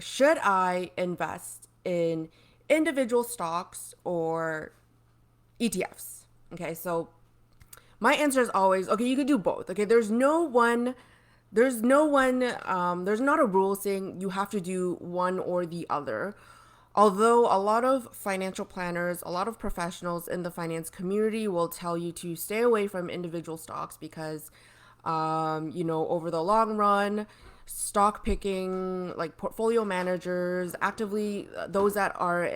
should I invest in individual stocks or ETFs? Okay, so my answer is always okay, you could do both. Okay, there's not a rule saying you have to do one or the other. Although a lot of financial planners, a lot of professionals in the finance community will tell you to stay away from individual stocks because, over the long run, stock picking, like portfolio managers, actively, those that are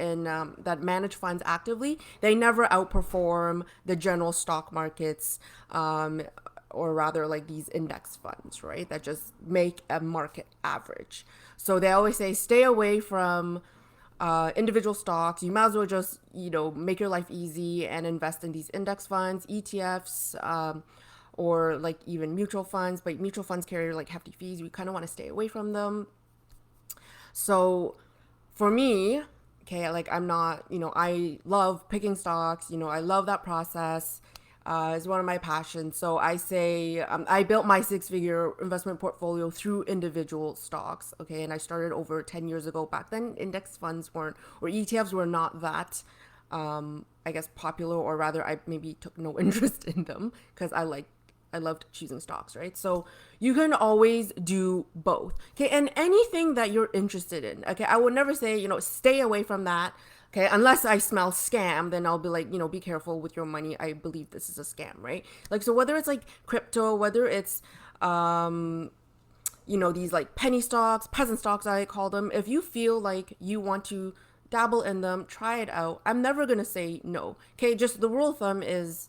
that manage funds actively, they never outperform the general stock markets, or rather like these index funds, right? That just make a market average. So they always say stay away from individual stocks. You might as well just, make your life easy and invest in these index funds, ETFs, or like even mutual funds. But mutual funds carry like hefty fees. We kind of want to stay away from them. So for me, okay, like I'm not, I love picking stocks. I love that process. Is one of my passions. So I say I built my six-figure investment portfolio through individual stocks. Okay, and I started over 10 years ago. Back then, index funds weren't, or ETFs were not that, I guess, popular, or rather, I maybe took no interest in them because I loved choosing stocks, right? So you can always do both. Okay, and anything that you're interested in. Okay, I would never say, stay away from that. Okay, unless I smell scam, then I'll be like, be careful with your money. I believe this is a scam, right? Like, so whether it's like crypto, whether it's, these like penny stocks, peasant stocks, I call them, if you feel like you want to dabble in them, try it out. I'm never going to say no. Okay, just the rule of thumb is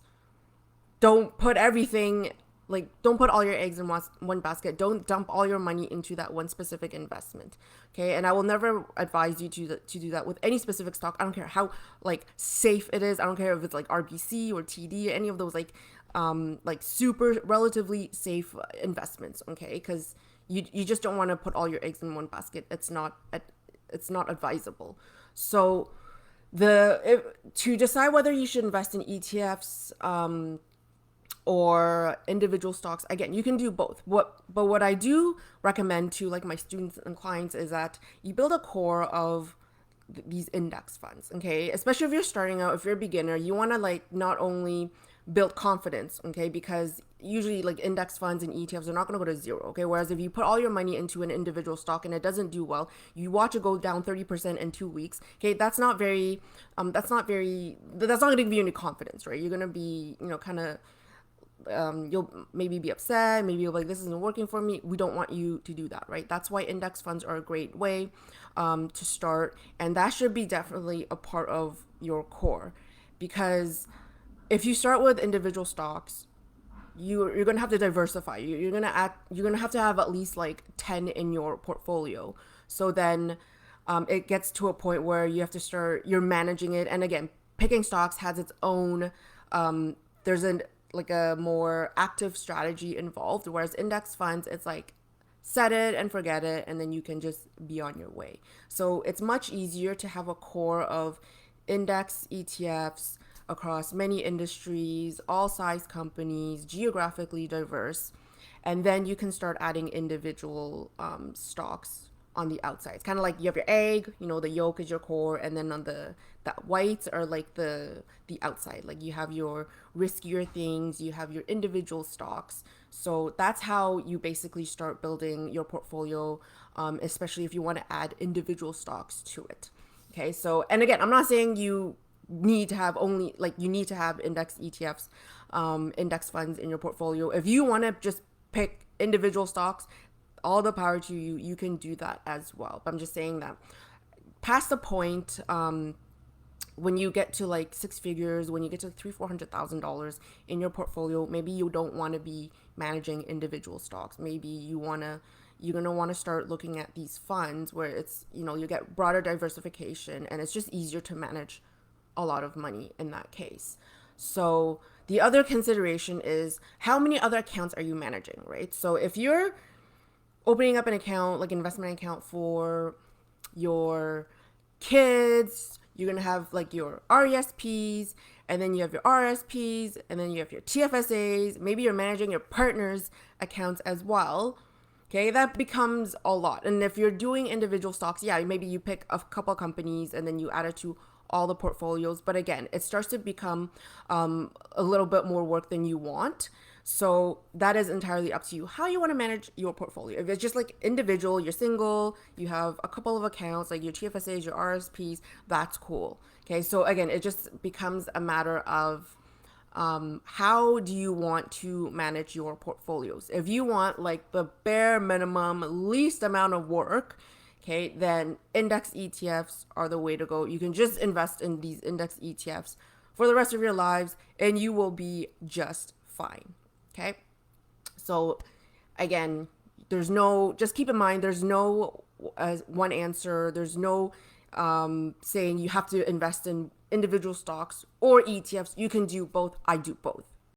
don't put everything, like don't put all your eggs in one basket. Don't dump all your money into that one specific investment. Okay, and I will never advise you to do that with any specific stock. I don't care how like safe it is. I don't care if it's like RBC or TD, any of those like super relatively safe investments. Okay, because you just don't want to put all your eggs in one basket. It's not advisable. So to decide whether you should invest in ETFs, or individual stocks, again, you can do both. What I do recommend to like my students and clients is that you build a core of these index funds. Okay, especially if you're starting out, if you're a beginner, you want to like not only build confidence, okay, because usually like index funds and ETFs are not going to go to zero. Okay, whereas if you put all your money into an individual stock and it doesn't do well, you watch it go down 30% in 2 weeks. Okay, that's not going to give you any confidence, right? You're going to be, kind of, you'll maybe be upset, maybe you'll be like, this isn't working for me. We don't want you to do that, right? That's why index funds are a great way to start, and that should be definitely a part of your core, because if you start with individual stocks, you're gonna have to diversify. You're gonna have to have at least like 10 in your portfolio. So then it gets to a point where you're managing it, and again, picking stocks has its own there's a more active strategy involved, whereas index funds, it's like set it and forget it, and then you can just be on your way. So it's much easier to have a core of index ETFs across many industries, all size companies, geographically diverse, and then you can start adding individual stocks on the outside. It's kind of like you have your egg, the yolk is your core, and then on the whites are like the outside. Like you have your riskier things, you have your individual stocks. So that's how you basically start building your portfolio, especially if you want to add individual stocks to it. Okay, so, and again, I'm not saying you need to have index ETFs, index funds in your portfolio. If you want to just pick individual stocks, all the power to you. You can do that as well. But I'm just saying that past the point, when you get to like six figures, when you get to $300,000-$400,000 in your portfolio, maybe you don't want to be managing individual stocks. Maybe you're gonna want to start looking at these funds where it's, you get broader diversification, and it's just easier to manage a lot of money in that case. So the other consideration is how many other accounts are you managing, right? So if you're opening up an account, like investment account for your kids, you're going to have like your RESPs, and then you have your RSPs, and then you have your TFSAs. Maybe you're managing your partner's accounts as well. Okay, that becomes a lot. And if you're doing individual stocks, yeah, maybe you pick a couple companies and then you add it to all the portfolios. But again, it starts to become a little bit more work than you want. So that is entirely up to you how you want to manage your portfolio. If it's just like individual, you're single, you have a couple of accounts like your TFSAs, your RSPs, that's cool. Okay, so again, it just becomes a matter of how do you want to manage your portfolios? If you want like the bare minimum, least amount of work, okay, then index ETFs are the way to go. You can just invest in these index ETFs for the rest of your lives and you will be just fine. Okay. So again, just keep in mind, there's no one answer. There's no saying you have to invest in individual stocks or ETFs. You can do both. I do both.